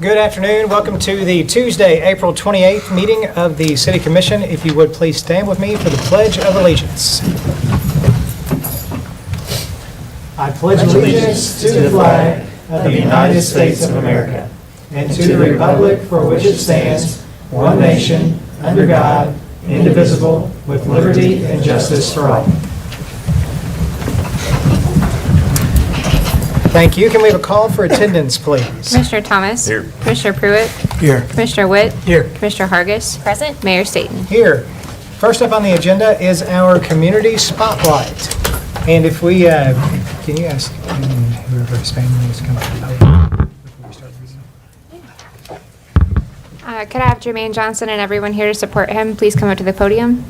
Good afternoon. Welcome to the Tuesday, April 28th meeting of the City Commission. If you would please stand with me for the Pledge of Allegiance. I pledge allegiance to the flag of the United States of America and to the republic for which it stands, one nation, under God, indivisible, with liberty and justice for all. Thank you. Can we have a call for attendance, please? Commissioner Thomas. Here. Commissioner Pruitt. Here. Commissioner Witt. Here. Commissioner Hargis. Present. Mayor Staten. Here. First up on the agenda is our community spotlight. And if we, can you ask whoever's family is coming to the podium before we start reading? Could I have Jermaine Johnson and everyone here to support him please come up to the podium?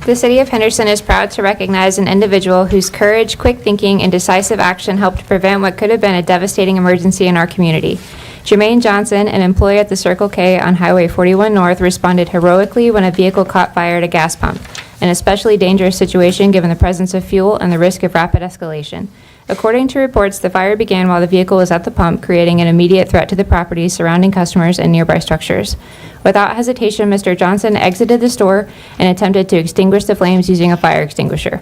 The City of Henderson is proud to recognize an individual whose courage, quick thinking, and decisive action helped prevent what could have been a devastating emergency in our community. Jermaine Johnson, an employee at the Circle K on Highway 41 North, responded heroically when a vehicle caught fire at a gas pump, an especially dangerous situation given the presence of fuel and the risk of rapid escalation. According to reports, the fire began while the vehicle was at the pump, creating an immediate threat to the property surrounding customers and nearby structures. Without hesitation, Mr. Johnson exited the store and attempted to extinguish the flames using a fire extinguisher.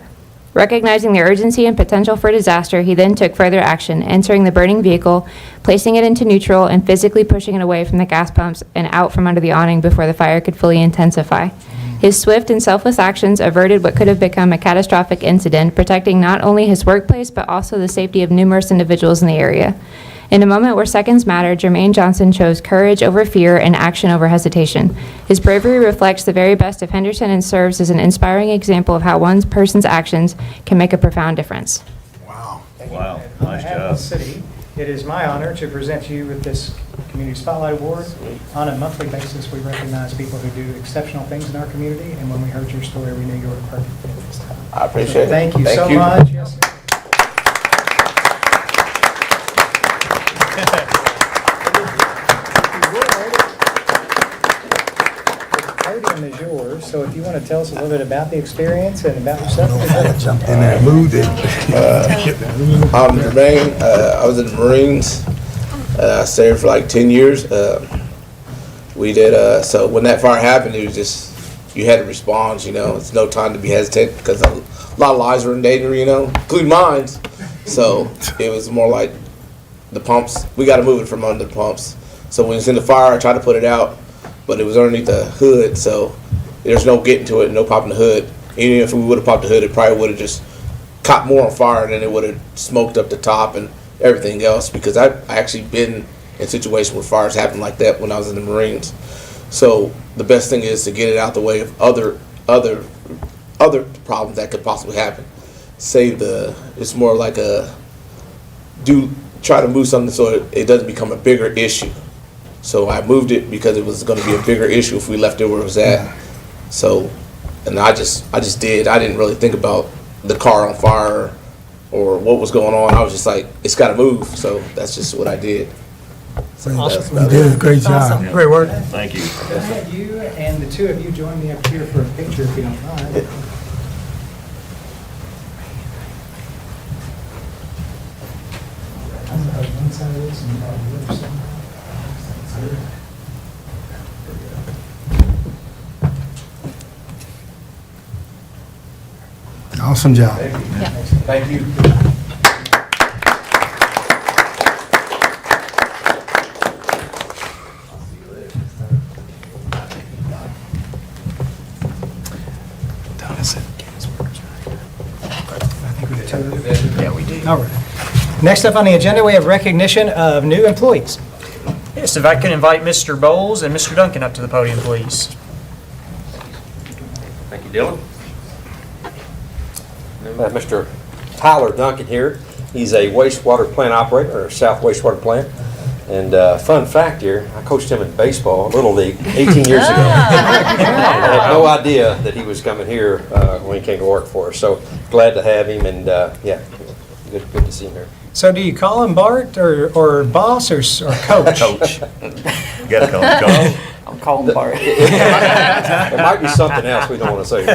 Recognizing the urgency and potential for disaster, he then took further action, entering the burning vehicle, placing it into neutral, and physically pushing it away from the gas pumps and out from under the awning before the fire could fully intensify. His swift and selfless actions averted what could have become a catastrophic incident, protecting not only his workplace but also the safety of numerous individuals in the area. In a moment where seconds matter, Jermaine Johnson chose courage over fear and action over hesitation. His bravery reflects the very best of Henderson and serves as an inspiring example of how one person's actions can make a profound difference. Wow. Wow, On nice behalf of job. the city, it is my honor to present you with this Community Spotlight Award. On a monthly basis, we recognize people who do exceptional things in our community, and when we heard your story, we knew you were a perfect fit this time. I appreciate it. Thank you Thank so you. much. Yes, sir. The podium is yours, so if you want to tell us a little bit about the experience and about yourself. Jump in there, moved it. I'm Jermaine. I was in the Marines. I stayed for like 10 years. We did, so when that fire happened, it was just, you had to respond, you know. It's no time to be hesitant because a lot of lives were in danger, you know, including mine. So it was more like the pumps, we got to move it from under the pumps. So when it's in the fire, I tried to put it out, but it was underneath the hood, so there's no getting to it, no popping the hood. Even if we would have popped the hood, it probably would have just caught more on fire, and then it would have smoked up the top and everything else, because I've actually been in situations where fires happened like that when I was in the Marines. So the best thing is to get it out the way of other problems that could possibly happen. It's more like try to move something so it doesn't become a bigger issue. So I moved it because it was going to be a bigger issue if we left it where it was at. So, and I just did. I didn't really think about the car on fire or what was going on. I was just like, it's got to move. So that's just what I did. So Awesome. that's You did a great job. Awesome. Great work. Thank you. Could I have you and the two of you join me up here for a picture if you don't mind? One side of this and the other side. Awesome job. Thank you. Yeah, we do. All right. Next up on the agenda, we have recognition of new employees. Yes, if I can invite Mr. Bowles and Mr. Duncan up to the podium, please. Thank you, Dylan. Mr. Tyler Duncan here. He's a wastewater plant operator, or South Wastewater Plant. And fun fact here, I coached him in baseball, Little League, 18 years ago. I had no idea that he was coming here when he came to work for us. So glad to have him, and yeah, good to see him here. So do you call him Bart or boss or coach? Coach. You gotta call him Coach. I'll call him Bart. There might be something else we don't want to say.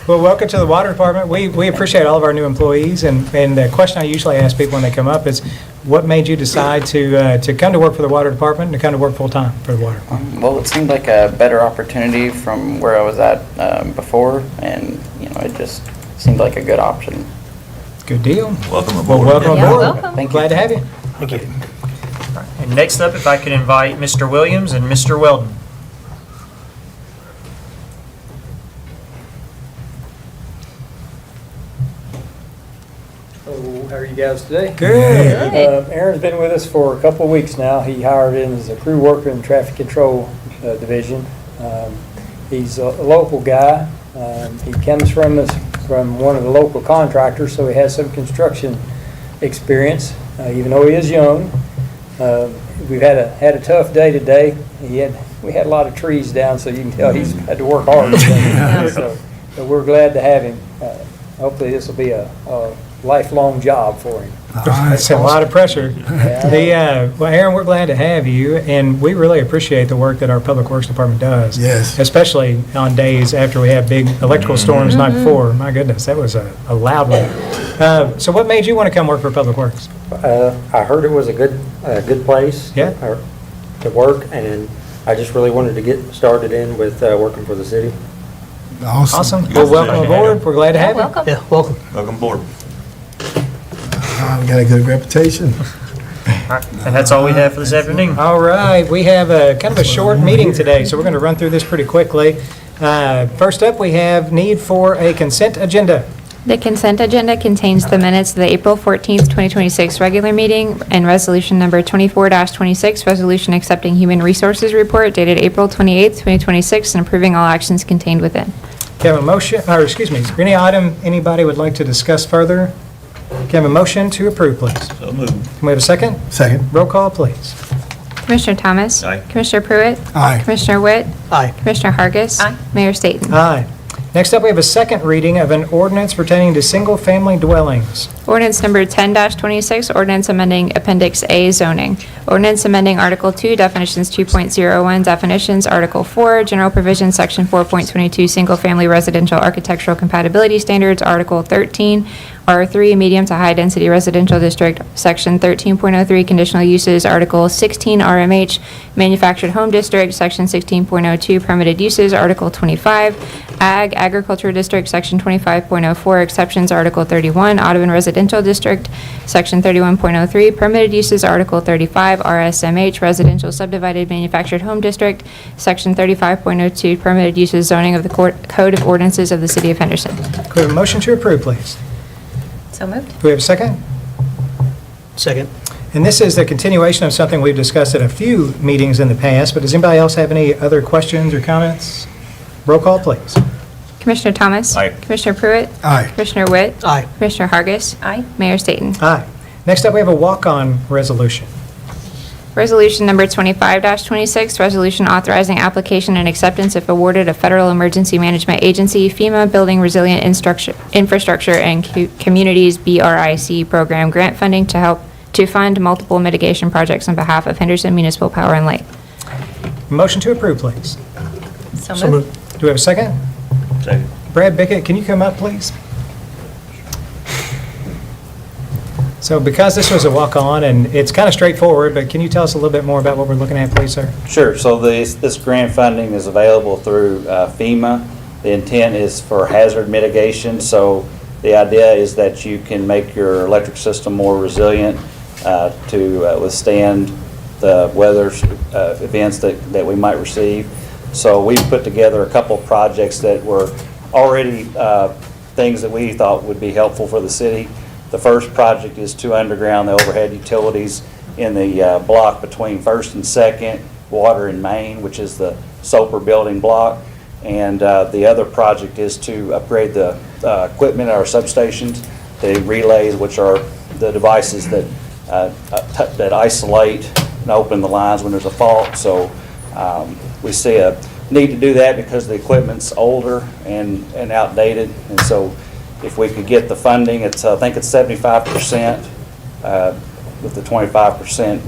Well, welcome to the water department. We appreciate all of our new employees, and the question I usually ask people when they come up is, what made you decide to come to work for the water department and to come to work full-time for the water department? Well, it seemed like a better opportunity from where I was at before, and, it just seemed like a good option. Good deal. Welcome Well, aboard. welcome Yeah, aboard. welcome. Thank you. Glad to have you. Thank you. And next up, if I could invite Mr. Williams and Mr. Weldon. Hello, how are you guys today? Good. Aaron's been with us for a couple of weeks now. He hired in as a crew worker in the traffic control division. He's a local guy. He comes from one of the local contractors, so he has some construction experience, even though he is young. We've had a tough day today. We had a lot of trees down, so you can tell he's had to work hard. So we're glad to have him. Hopefully this will be a lifelong job for him. That's a lot of pressure. Well, Aaron, we're glad to have you, and we really appreciate the work that our Public Works Department does. Yes. Especially on days after we have big electrical storms the night before. My goodness, that was a loud one. So what made you want to come work for Public Works? I heard it was a good place Yeah. to work, and I just really wanted to get started in with working for the city. Awesome. Well, welcome aboard. We're glad to have you. Welcome. Yeah, welcome. Welcome aboard. We got a good reputation. All right, and that's all we have for this afternoon. All right, we have a kind of a short meeting today, so we're going to run through this pretty quickly. First up, we have need for a consent agenda. The consent agenda contains the minutes of the April 14th, 2026 regular meeting and resolution number 24-26, resolution accepting human resources report dated April 28th, 2026, and approving all actions contained within. Can I have a motion, or excuse me, is there any item anybody would like to discuss further? Can I have a motion to approve, please? So moved. Can we have a second? Second. Roll call, please. Commissioner Thomas? Aye. Commissioner Pruitt? Aye. Commissioner Witt? Aye. Commissioner Hargis? Aye. Mayor Staten? Aye. Next up, we have a second reading of an ordinance pertaining to single-family dwellings. Ordinance number 10-26, ordinance amending Appendix A zoning. Ordinance amending Article 2, definitions 2.01, definitions, Article 4, general provisions, Section 4.22, single-family residential architectural compatibility standards, Article 13, R3, medium to high-density residential district, Section 13.03, conditional uses, Article 16, RMH, manufactured home district, Section 16.02, permitted uses, Article 25, Ag, agriculture district, Section 25.04, exceptions, Article 31, Audubon residential district, Section 31.03, permitted uses, Article 35, RSMH, residential subdivided manufactured home district, Section 35.02, permitted uses, zoning of the Code of Ordinances of the City of Henderson. Could we have a motion to approve, please? So moved. Do we have a second? Second. And this is the continuation of something we've discussed at a few meetings in the past, but does anybody else have any other questions or comments? Roll call, please. Commissioner Thomas? Aye. Commissioner Pruitt? Aye. Commissioner Witt? Aye. Commissioner Hargis? Aye. Mayor Staten? Aye. Next up, we have a walk-on resolution. Resolution number 25-26, resolution authorizing application and acceptance if awarded a federal emergency management agency, FEMA Building Resilient Infrastructure and Communities BRIC program grant funding to fund multiple mitigation projects on behalf of Henderson Municipal Power and Light. Motion to approve, please. So moved. Do we have a second? Second. Brad Bickett, can you come up, please? So because this was a walk-on, and it's kind of straightforward, but can you tell us a little bit more about what we're looking at, please, sir? Sure. So this grant funding is available through FEMA. The intent is for hazard mitigation. So the idea is that you can make your electric system more resilient to withstand the weather events that we might receive. So we've put together a couple of projects that were already things that we thought would be helpful for the city. The first project is to underground the overhead utilities in the block between First and Second, Water and Main, which is the Soper building block. And the other project is to upgrade the equipment at our substations, the relays, which are the devices that isolate and open the lines when there's a fault. So we see a need to do that because the equipment's older and outdated. And so if we could get the funding, I think it's 75% with the 25%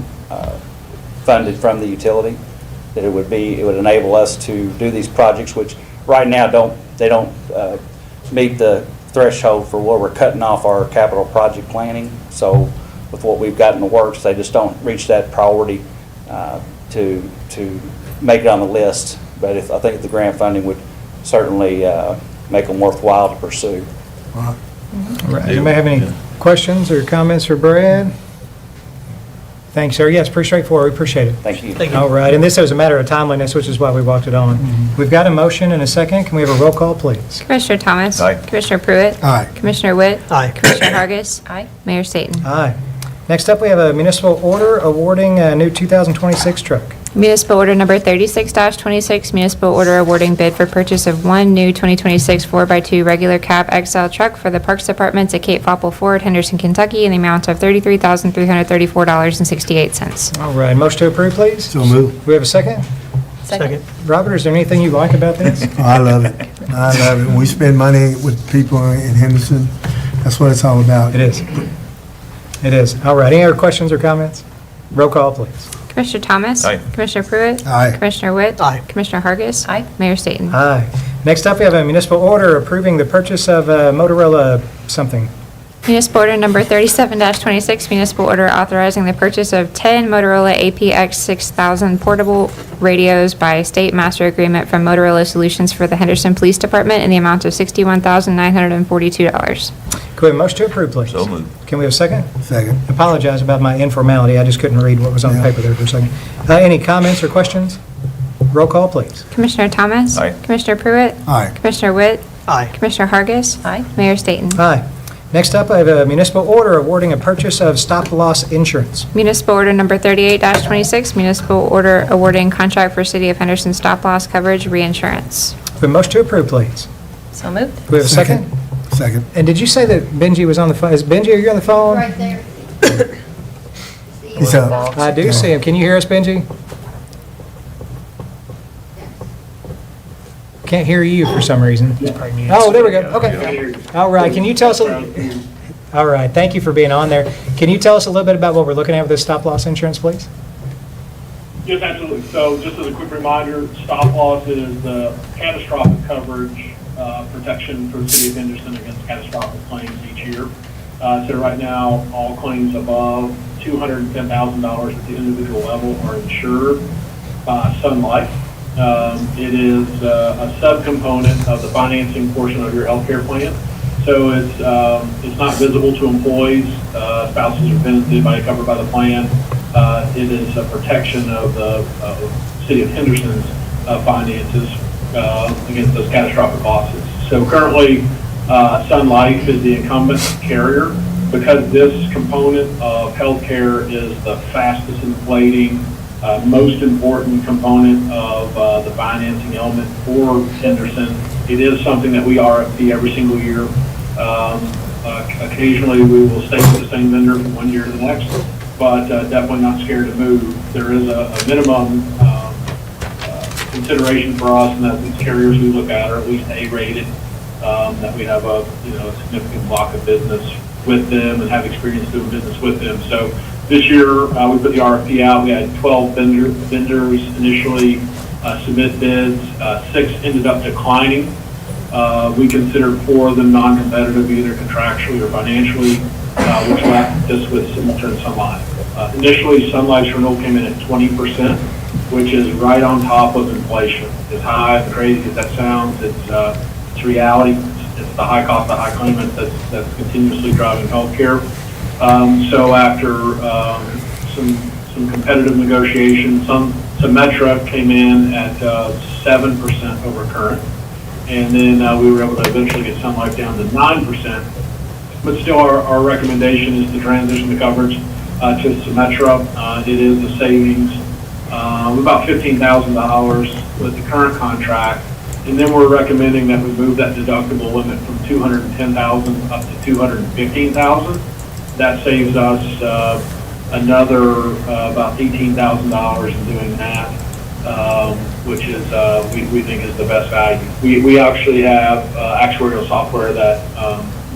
funded from the utility, that it would enable us to do these projects, which right now don't meet the threshold for where we're cutting off our capital project planning. So with what we've got in the works, they just don't reach that priority to make it on the list. But I think the grant funding would certainly make them worthwhile to pursue. Wow. All right. Anybody have any questions or comments for Brad? Thanks, sir. Yes, pretty straightforward. We appreciate it. Thank you. All right, and this was a matter of timeliness, which is why we walked it on. We've got a motion and a second. Can we have a roll call, please? Commissioner Thomas? Aye. Commissioner Pruitt? Aye. Commissioner Witt? Aye. Commissioner Hargis? Aye. Mayor Staten? Aye. Next up, we have a municipal order awarding a new 2026 truck. Municipal order number 36-26, municipal order awarding bid for purchase of one new 2026 4x2 regular cab XL truck for the Parks Department to Cape Fopple Ford, Henderson, Kentucky, in the amount of $33,334.68. All right, motion to approve, please. So moved. Do we have a second? Second. Robert, is there anything you like about this? Oh, I love it. I love it. We spend money with people in Henderson. That's what it's all about. It is. It is. All right, any other questions or comments? Roll call, please. Commissioner Thomas? Aye. Commissioner Pruitt? Aye. Commissioner Witt? Aye. Commissioner Hargis? Aye. Mayor Staten? Aye. Next up, we have a municipal order approving the purchase of a Motorola something. Municipal order number 37-26, municipal order authorizing the purchase of 10 Motorola APX 6000 portable radios by state master agreement from Motorola Solutions for the Henderson Police Department in the amount of $61,942. Can we have a motion to approve, please? So moved. Can we have a second? Second. Apologize about my informality. I just couldn't read what was on the Yeah. paper there for a second. Any comments or questions? Roll call, please. Commissioner Thomas? Aye. Commissioner Pruitt? Aye. Commissioner Witt? Aye. Commissioner Hargis? Aye. Mayor Staten? Aye. Next up, I have a municipal order awarding a purchase of stop-loss insurance. Municipal order number 38-26, municipal order awarding contract for City of Henderson stop-loss coverage reinsurance. We have a motion to approve, please. So moved. Do we have a second? Second. And did you say that Benji was on the phone? Is Benji, are you on the phone? Right there. He's up. I do see him. Can you hear us, Benji? Can't hear you for some reason. Oh, there we go. Okay. All right. Can you tell us all right. Thank you for being on there. Can you tell us a little bit about what we're looking at with this stop-loss insurance, please? Yes, absolutely. So just as a quick reminder, stop loss is the catastrophic coverage protection for the city of Henderson against catastrophic claims each year. So right now, all claims above $210,000 at the individual level are insured by Sun Life. It is a subcomponent of the financing portion of your healthcare plan. So it's not visible to employees, spouses, or dependents, anybody covered by the plan. It is a protection of the city of Henderson's finances against those catastrophic losses. So currently, Sun Life is the incumbent carrier. Because this component of healthcare is the fastest inflating, most important component of the financing element for Henderson, it is something that we RFP every single year. Occasionally, we will stay with the same vendor from one year to the next, but definitely not scared to move. There is a minimum consideration for us, and that these carriers we look at are at least A-rated, that we have a significant block of business with them and have experience doing business with them. So this year, we put the RFP out. We had 12 vendors initially submit bids. 6 ended up declining. We considered 4 of them non-competitive, either contractually or financially, which left us with Simulturn Sun Life. Initially, Sun Life's renewal came in at 20%, which is right on top of inflation. As high and crazy as that sounds, it's reality. It's the high cost of high claimants that's continuously driving healthcare. So after some competitive negotiations, Symetra came in at 7% over current, and then we were able to eventually get Sun Life down to 9%. But still, our recommendation is to transition the coverage to Symetra. It is a savings of about $15,000 with the current contract. And then we're recommending that we move that deductible limit from $210,000 up to $215,000. That saves us another about $18,000 in doing that, which is we think is the best value. We actually have actuarial software that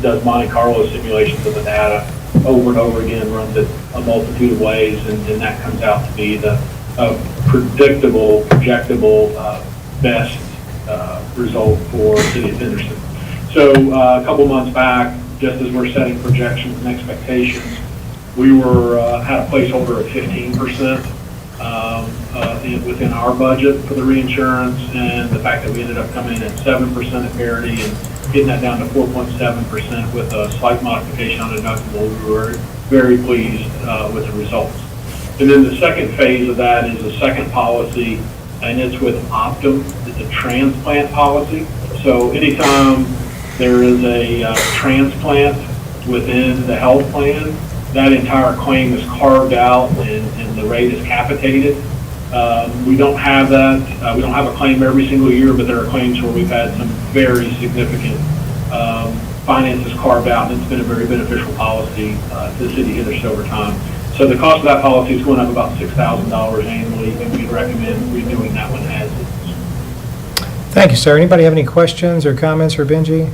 does Monte Carlo simulations of the data over and over again, runs it a multitude of ways, and that comes out to be the predictable, projectable, best result for City of Henderson. So a couple months back, just as we're setting projections and expectations, we had a placeholder of 15% within our budget for the reinsurance, and the fact that we ended up coming in at 7% at parity and getting that down to 4.7% with a slight modification on deductible, we were very pleased with the results. And then the second phase of that is a second policy, and it's with Optum. It's a transplant policy. So anytime there is a transplant within the health plan, that entire claim is carved out and the rate is capitated. We don't have that. We don't have a claim every single year, but there are claims where we've had some very significant finances carved out, and it's been a very beneficial policy to the city of Henderson over time. So the cost of that policy is going up about $6,000 annually, and we recommend renewing that one as is. Thank you, sir. Anybody have any questions or comments for Benji?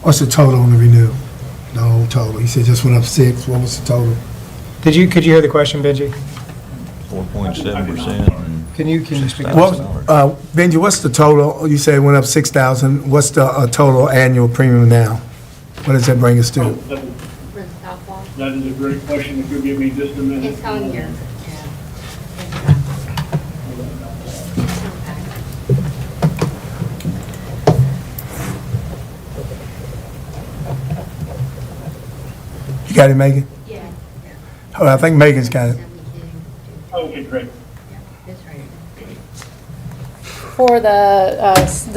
What's the total on the renewal? The whole total? He said just went up 6. What was the total? Could you hear the question, Benji? 4.7%. Can you speak? Benji, what's the total? You said it went up 6,000. What's the total annual premium now? What does that bring us to? That is a great question. If you'll give me just a minute. It's on here. You got it, Megan? Yeah. Oh, I think Megan's got it. Okay, great. For the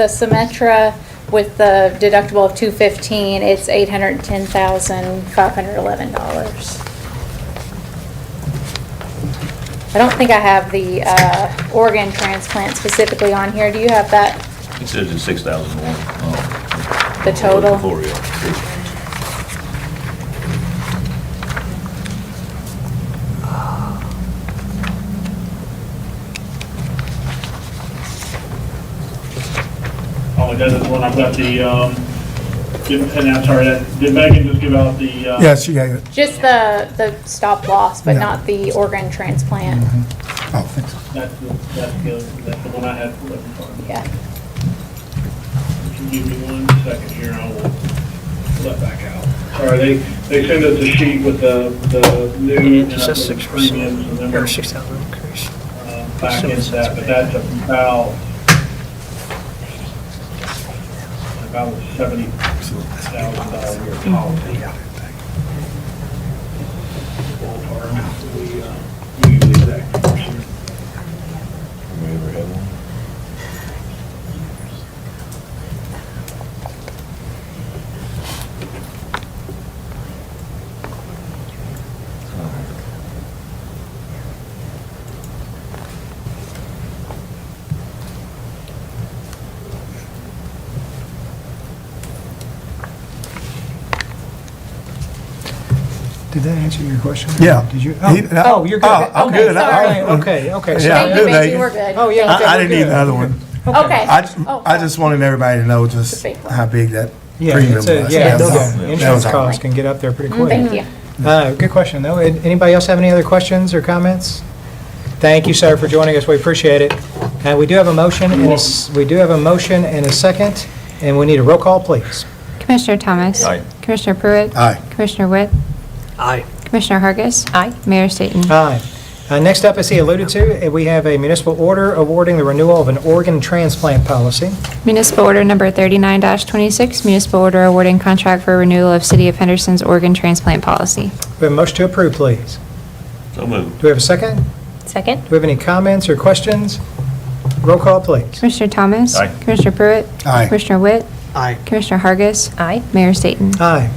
Symetra with the deductible of $215, it's $810,511. I don't think I have the organ transplant specifically on here. Do you have that? It says it's 6,000 more. The total? For real. Oh, it doesn't. When I've got the, and I'm sorry, did Megan just give out the? Yes, she got it. Just the stop loss, but Yeah. not the organ transplant. Oh, thanks. That's the one I had looking for. Yeah. If you give me 1 second here, I will let back out. Sorry, they send us a sheet with the new and updated premiums, and then we're 6,000 increase. back into that, but that's about a $70,000 a year policy. Ballpark. We use the exact portion. We ever had one? Did that answer your question? Yeah. Did you? He- Oh, you're good. I'm Okay, good. sorry. Okay. Yeah, sorry. I'm good, Benji, Megan. we're good. Oh, yeah. okay, I we're didn't need good. another one. Okay. I just wanted everybody to know just The big one. how big that Yeah, premium it's was. yeah, That was all. the That insurance was all. costs can get up there pretty quick. Thank you. Good question, though. Anybody else have any other questions or comments? Thank you, sir, for joining us. We appreciate it. We do have a motion, and a second, and we need a roll call, please. Commissioner Thomas. Aye. Commissioner Pruitt. Aye. Commissioner Witt. Aye. Commissioner Hargis. Aye. Mayor Staten. Aye. Next up, as he alluded to, we have a municipal order awarding the renewal of an organ transplant policy. Municipal order number 39-26, municipal order awarding contract for renewal of City of Henderson's organ transplant policy. We have a motion to approve, please. So moved. Do we have a second? Second? Do we have any comments or questions? Roll call, please. Commissioner Thomas. Aye. Commissioner Pruitt. Aye. Commissioner Witt. Aye. Commissioner Hargis. Aye. Mayor Staten. Aye.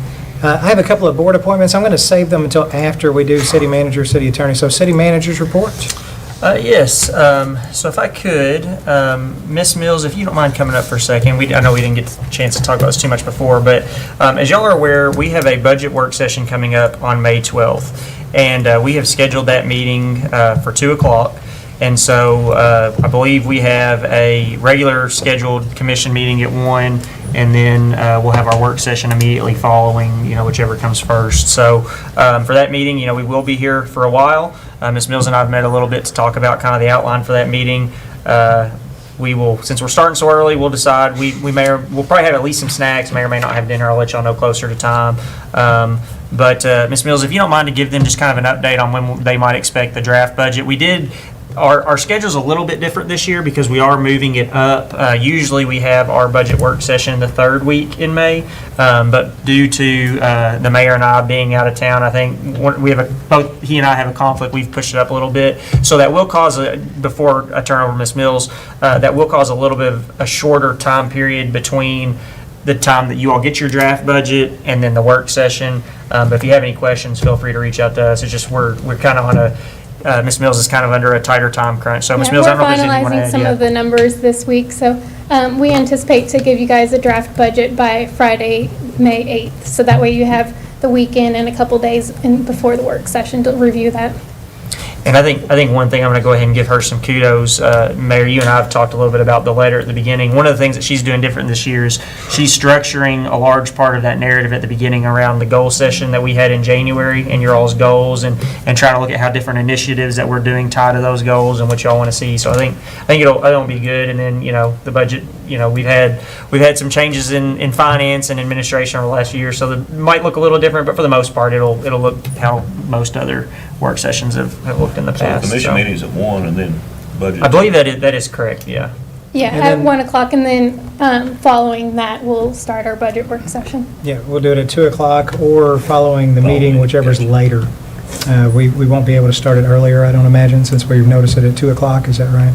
I have a couple of board appointments. I'm going to save them until after we do city manager, city attorney. So city managers report. Yes, so if I could, Ms. Mills, if you don't mind coming up for a second. I know we didn't get a chance to talk about this too much before, but as y'all are aware, we have a budget work session coming up on May 12th, and we have scheduled that meeting for 2 o'clock. And so I believe we have a regular scheduled commission meeting at 1, and then we'll have our work session immediately following, whichever comes first. So for that meeting, we will be here for a while. Ms. Mills and I have met a little bit to talk about kind of the outline for that meeting. We will, since we're starting so early, we'll decide, we'll probably have at least some snacks, may or may not have dinner. I'll let y'all know closer to time. But Ms. Mills, if you don't mind to give them just kind of an update on when they might expect the draft budget. We did, our schedule's a little bit different this year because we are moving it up. Usually we have our budget work session the third week in May, but due to the mayor and I being out of town, I think both he and I have a conflict. We've pushed it up a little bit, so that will cause before I turn over Ms. Mills, that will cause a little bit of a shorter time period between the time that you all get your draft budget and then the work session. But if you have any questions, feel free to reach out to us. It's just we're kind of on a Ms. Mills is kind of under a tighter time crunch. So Ms. Mills, I don't know if there's anything you want to We're add. finalizing some of the numbers this week, so we anticipate to give you guys a draft budget by Friday, May 8th. So that way you have the weekend and a couple days before the work session to review that. And I think one thing I'm going to go ahead and give her some kudos. Mayor, you and I have talked a little bit about the letter at the beginning. One of the things that she's doing different this year is she's structuring a large part of that narrative at the beginning around the goal session that we had in January and your all's goals, and trying to look at how different initiatives that we're doing tie to those goals and what y'all want to see. So I think it'll be good. And then the budget. We've had some changes in finance and administration over the last few years, so it might look a little different, but for the most part, it'll look how most other work sessions have looked in the So past. the commission meeting's at 1 and then budget. I believe that is correct, yeah. Yeah, And at then- 1 o'clock, and then following that, we'll start our budget work session. Yeah, we'll do it at 2 o'clock or following the meeting, whichever's later. We won't be able to start it earlier, I don't imagine, since we've noticed it at 2 o'clock, is that right?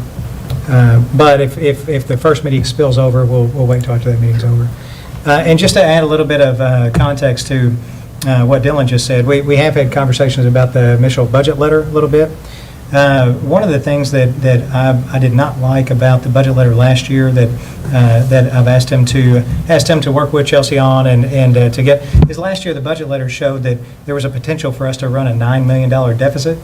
But if the first meeting spills over, we'll wait till after that meeting's over. And just to add a little bit of context to what Dylan just said, we have had conversations about the initial budget letter a little bit. One of the things that I did not like about the budget letter last year that I've asked him to work with Chelsea on and to get is last year the budget letter showed that there was a potential for us to run a $9 million deficit.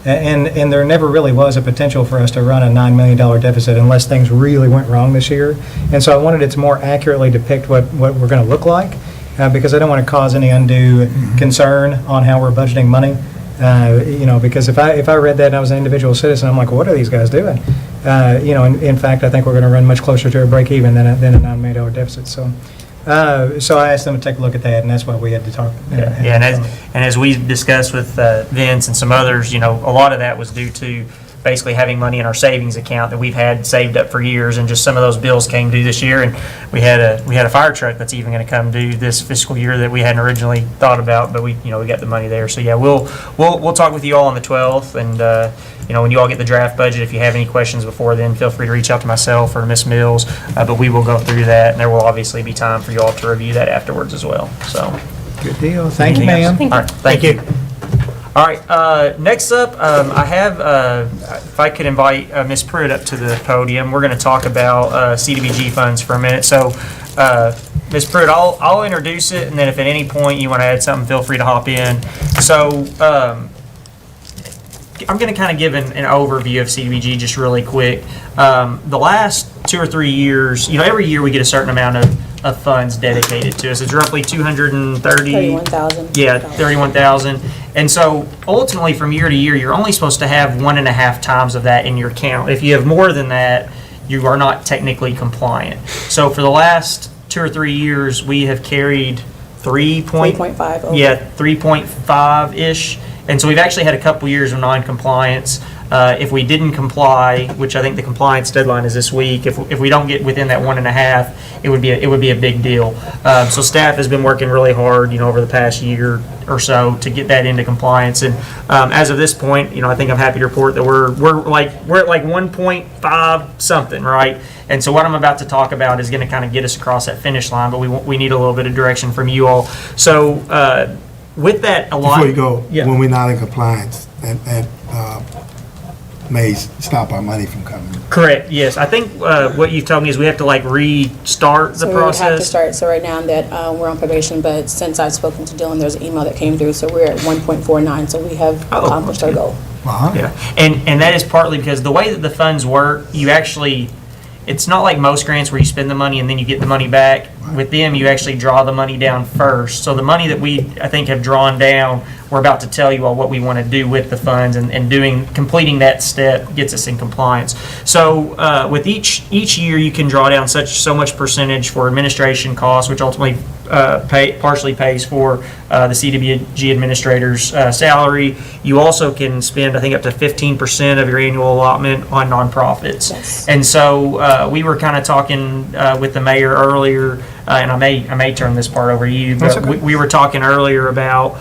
And there never really was a potential for us to run a $9 million deficit unless things really went wrong this year. And so I wanted it to more accurately depict what we're going to look like because I don't want to cause any undue concern on how we're budgeting money. Because if I read that and I was an individual citizen, I'm like, well, what are these guys doing? In fact, I think we're going to run much closer to a break even than a $9 million deficit. So I asked them to take a look at that, and that's why we had to talk. And as we discussed with Vince and some others, a lot of that was due to basically having money in our savings account that we've had saved up for years, and just some of those bills came due this year, and we had a fire truck that's even going to come due this fiscal year that we hadn't originally thought about, but we got the money there. So yeah, we'll talk with you all on the 12th, and when you all get the draft budget, if you have any questions before then, feel free to reach out to myself or Ms. Mills, but we will go through that, and there will obviously be time for you all to review that afterwards as well. So Good deal. Thank you, anything else? ma'am. All right, thank you. All right, next up, I have, if I could invite Ms. Pruitt up to the podium, we're going to talk about CDBG funds for a minute. So, Ms. Pruitt, I'll introduce it, and then if at any point you want to add something, feel free to hop in. So, I'm going to kind of give an overview of CDBG just really quick. The last 2 or 3 years, every year we get a certain amount of funds dedicated to us. It's roughly 31,000. Yeah, 31,000. And so ultimately from year to year, you're only supposed to have 1.5 times of that in your account. If you have more than that, you are not technically compliant. So for the last 2 or 3 years, we have carried 3.5 over. Yeah, 3.5-ish. And so we've actually had a couple years of non-compliance. If we didn't comply, which I think the compliance deadline is this week, if we don't get within that 1.5, it would be a big deal. So staff has been working really hard, over the past year or so to get that into compliance. And as of this point, I think I'm happy to report that we're at like 1.5 something, right? And so what I'm about to talk about is going to kind of get us across that finish line, but we need a little bit of direction from you all. So with that, a lot. Before you go, Yeah. when we're not in compliance, that may stop our money from coming. Correct, yes. I think what you've told me is we have to restart the So we would have to process. start, so right now that we're on probation, but since I've spoken to Dylan, there's an email that came through, so we're at 1.49, so we have accomplished our goal. Yeah, and that is partly because the way that the funds work, it's not like most grants where you spend the money and then you get the money back. with them, you actually draw the money down first. So the money that we, I think, have drawn down, we're about to tell you all what we want to do with the funds, and completing that step gets us in compliance. So with each year, you can draw down so much percentage for administration costs, which ultimately partially pays for the CDBG administrator's salary. You also can spend, I think, up to 15% of your annual allotment on nonprofits. Yes. And so we were kind of talking with the mayor earlier, and I may turn this part over to you, but we were talking earlier about,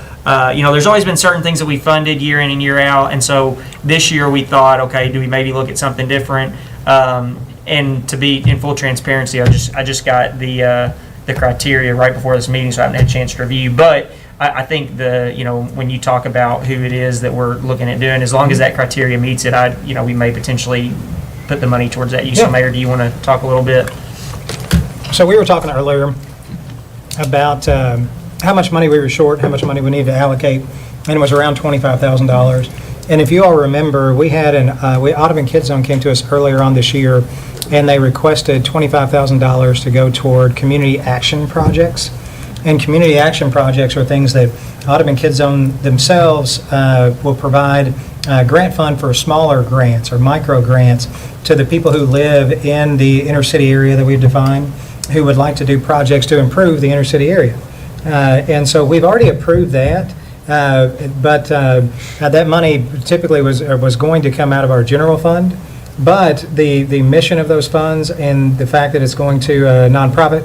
there's always been certain things that we funded year in and year out, and so this year we thought, okay, do we maybe look at something different? And to be in full transparency, I just got the criteria right before this meeting, so I haven't had a chance to review. But I think when you talk about who it is that we're looking at doing, as long as that criteria meets it, we may potentially put the money towards that use. So, Mayor, do you want to talk a little bit? So we were talking earlier about how much money we were short, how much money we needed to allocate, and it was around $25,000. And if you all remember, we had Audubon Kids Zone came to us earlier on this year, and they requested $25,000 to go toward community action projects. And community action projects are things that Audubon Kids Zone themselves will provide grant fund for smaller grants or micro grants to the people who live in the inner city area that we've defined, who would like to do projects to improve the inner city area. And so we've already approved that. But that money typically was going to come out of our general fund. But the mission of those funds and the fact that it's going to a nonprofit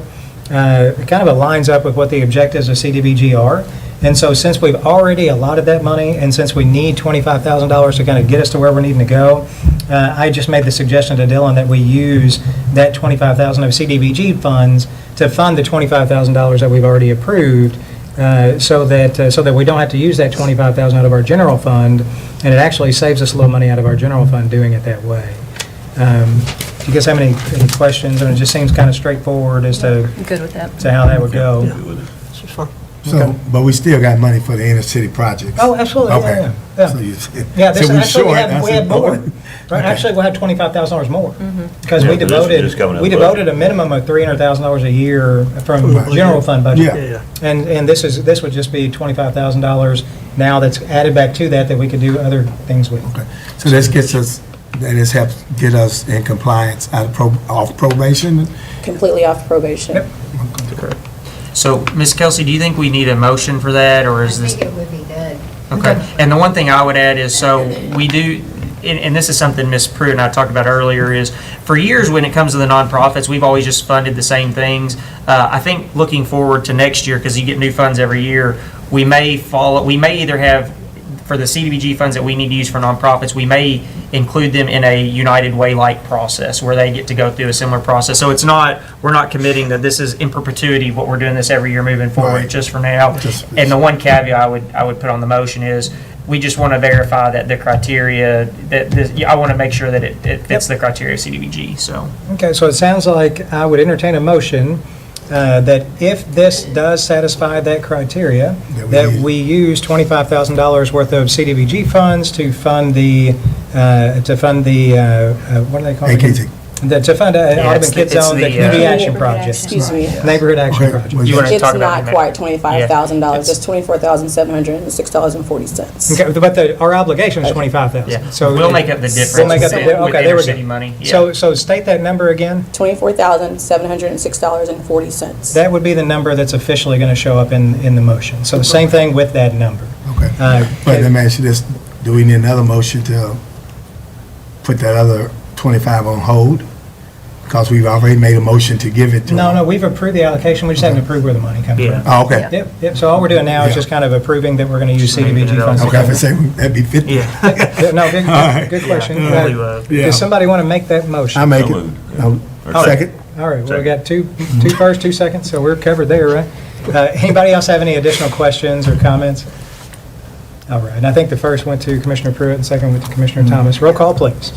kind of aligns up with what the objectives of CDBG are. And so since we've already allotted that money, and since we need $25,000 to kind of get us to where we're needing to go, I just made the suggestion to Dylan that we use that $25,000 of CDBG funds to fund the $25,000 that we've already approved, so that we don't have to use that $25,000 out of our general fund, and it actually saves us a little money out of our general fund doing it that way. Do you guys have any questions? And it just seems kind of straightforward as to Good with that. to how that would go. So, but we still got money for the inner city projects. Oh, absolutely. Okay. Yeah. So you- Yeah, this, so we actually, short, we had more. Right, Okay. actually, we'll have $25,000 more. Because Yeah, we but this is just coming out we of the devoted a minimum of $300,000 a year from general fund budget. Yeah. And this would just be $25,000 now that's added back to that we could do other things with. Okay. So this gets us, this helps get us in compliance off probation? Completely off probation. Yep. So, Ms. Kelsey, do you think we need a motion for that, or is this? I think it would be good. Okay, and the one thing I would add is, so we do, and this is something Ms. Pruitt and I talked about earlier, is for years when it comes to the nonprofits, we've always just funded the same things. I think looking forward to next year, because you get new funds every year, we may either have, for the CDBG funds that we need to use for nonprofits, we may include them in a United Way-like process where they get to go through a similar process. So we're not committing that this is in perpetuity what we're doing this every year moving forward, Right. just for now. And the one caveat I would put on the motion is, we just want to verify that the criteria, I want to make sure that it fits the criteria of CDBG, so. Okay, so it sounds like I would entertain a motion that if this does satisfy that criteria, that we use $25,000 worth of CDBG funds to fund the, what do they call it? AKT. To fund Audubon Kids Zone, the community action project. Excuse me. Neighborhood action project. You want to It's talk about not it, quite Matt? $25,000, it's $24,706.40. Okay, but our obligation is $25,000. Yeah, So we'll make up the difference We'll make up the, with okay, there we inner city go. money. So state that number again. $24,706.40. That would be the number that's officially going to show up in the motion. So the same thing with that number. Okay. But let me ask you this, do we need another motion to put that other 25 on hold? Because we've already made a motion to give it to them. No, we've approved the allocation, we just haven't approved where the money comes Yeah. from. Oh, okay. Yep, so all we're doing now is Yeah. just kind of approving that we're going to use CDBG funds. Okay, if I say that'd be 50. Yeah. Yeah, no, good, All right. good question. Yeah. Does somebody want to make that motion? I make So it. moved. No, Or second. All right, well, we got two first, 2 seconds, so we're covered there, right? Anybody else have any additional questions or comments? All right, and I think the first went to Commissioner Pruitt, and second went to Commissioner Thomas. Roll call, please.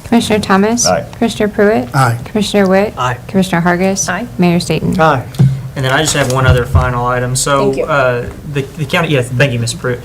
Commissioner Thomas? Aye. Commissioner Pruitt? Aye. Commissioner Witt? Aye. Commissioner Hargis? Aye. Mayor Staten? Aye. And then I just have one other final item. So Thank you. the county, yes, thank you, Ms. Pruitt.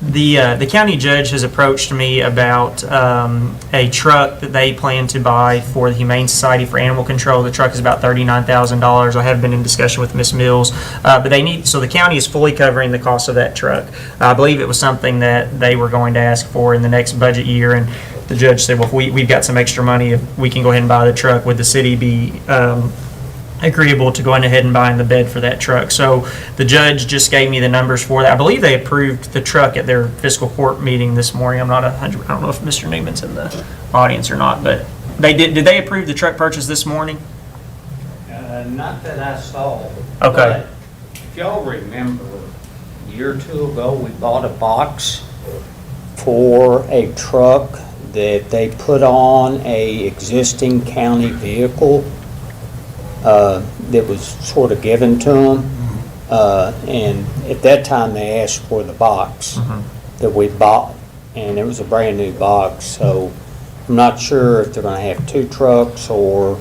The county judge has approached me about a truck that they plan to buy for the Humane Society for Animal Control. The truck is about $39,000. I have been in discussion with Ms. Mills, but so the county is fully covering the cost of that truck. I believe it was something that they were going to ask for in the next budget year, and the judge said, well, if we've got some extra money, if we can go ahead and buy the truck, would the city be agreeable to going ahead and buying the bed for that truck? So the judge just gave me the numbers for that. I believe they approved the truck at their fiscal court meeting this morning. I don't know if Mr. Newman's in the audience or not, but did they approve the truck purchase this morning? Not that I saw. Okay. But if y'all remember, a year or two ago, we bought a box for a truck that they put on a existing county vehicle that was sort of given to them. And at that time, they asked for the box that we bought, and it was a brand new box. So I'm not sure if they're going to have two trucks or.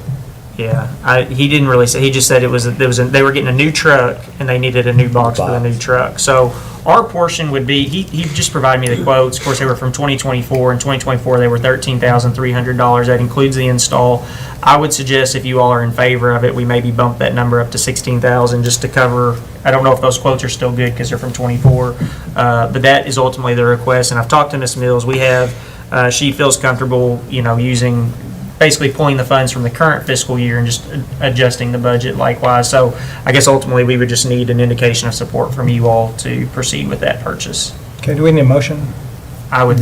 Yeah, he didn't really say. He just said they were getting a new truck and they needed a new box for the new truck. So our portion would be, he just provided me the quotes. Of course, they were from 2024. In 2024, they were $13,300. That includes the install. I would suggest if you all are in favor of it, we maybe bump that number up to $16,000 just to cover. I don't know if those quotes are still good because they're from 24, but that is ultimately the request. And I've talked to Ms. Mills. We have, she feels comfortable, using, basically pulling the funds from the current fiscal year and just adjusting the budget likewise. So I guess ultimately we would just need an indication of support from you all to proceed with that purchase. Okay, do we need a motion? I would,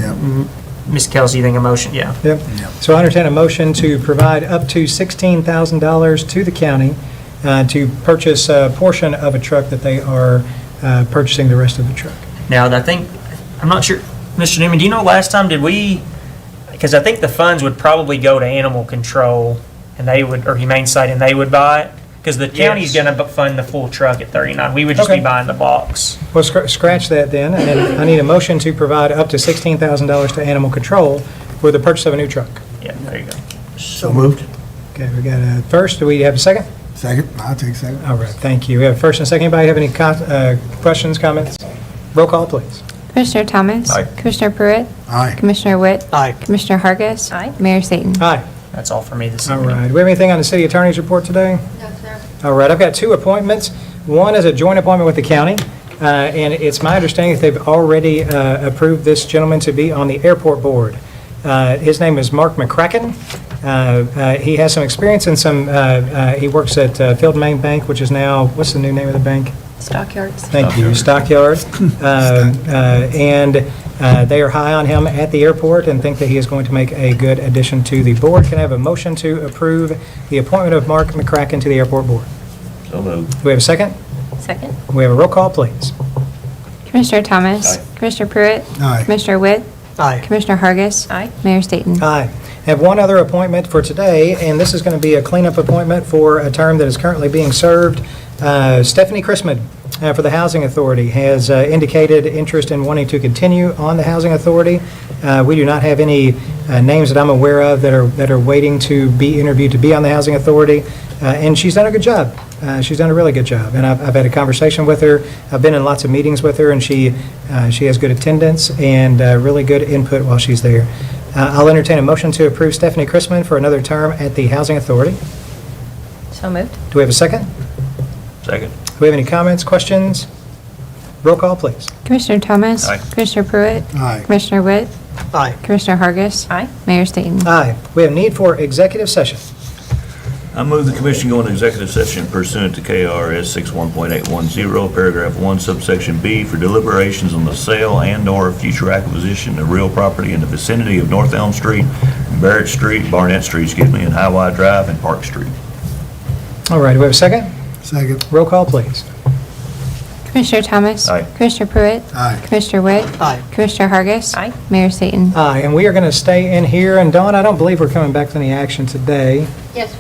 Ms. Kelsey, you think a motion? Yeah. Yep. So I entertain a motion to provide up to $16,000 to the county to purchase a portion of a truck that they are purchasing the rest of the truck. Now, I'm not sure, Mr. Newman, do you know last time because I think the funds would probably go to animal control and or Humane Society, and they would buy it? Because the county's going to fund the full truck at $39,000. We would just be buying the box. Well, scratch that then, and then I need a motion to provide up to $16,000 to animal control for the purchase of a new truck. Yeah, there you go. So moved. Okay, we got a first. Do we have a second? Second, I'll take second. All right, thank you. We have a first and a second. Anybody have any questions, comments? Roll call, please. Commissioner Thomas? Aye. Commissioner Pruitt? Aye. Commissioner Witt? Aye. Commissioner Hargis? Aye. Mayor Staten? Aye. That's all for me this All evening. right. Do we have anything on the city attorney's report today? No, sir. All right, I've got two appointments. One is a joint appointment with the county, and it's my understanding that they've already approved this gentleman to be on the airport board. His name is Mark McCracken. He has some experience in he works at Field and Main Bank, which is now, what's the new name of the bank? Stockyards. Thank you, Stockyard. And they are high on him at the airport and think that he is going to make a good addition to the board. Can I have a motion to approve the appointment of Mark McCracken to the airport board? So moved. Do we have a second? Second. We have a roll call, please. Commissioner Thomas? Aye. Commissioner Pruitt? Aye. Commissioner Witt? Aye. Commissioner Hargis? Aye. Mayor Staten? Aye. I have one other appointment for today, and this is going to be a cleanup appointment for a term that is currently being served. Stephanie Chrisman for the Housing Authority has indicated interest in wanting to continue on the Housing Authority. We do not have any names that I'm aware of that are waiting to be interviewed to be on the Housing Authority, and she's done a good job. She's done a really good job, and I've had a conversation with her. I've been in lots of meetings with her, and she has good attendance and really good input while she's there. I'll entertain a motion to approve Stephanie Chrisman for another term at the Housing Authority. So moved. Do we have a second? Second. Do we have any comments, questions? Roll call, please. Commissioner Thomas? Aye. Commissioner Pruitt? Aye. Commissioner Witt? Aye. Commissioner Hargis? Aye. Mayor Staten? Aye. We have need for executive session. I move the commission go into executive session pursuant to KRS 61.810, paragraph 1, subsection B, for deliberations on the sale and/or future acquisition of real property in the vicinity of North Elm Street, Barrett Street, Barnett Street, and Highway Drive and Park Street. All right, do we have a second? Second. Roll call, please. Commissioner Thomas? Aye. Commissioner Pruitt? Aye. Commissioner Witt? Aye. Commissioner Hargis? Aye. Mayor Staten? Aye, and we are going to stay in here, and Dawn, I don't believe we're coming back to any action today. Yes.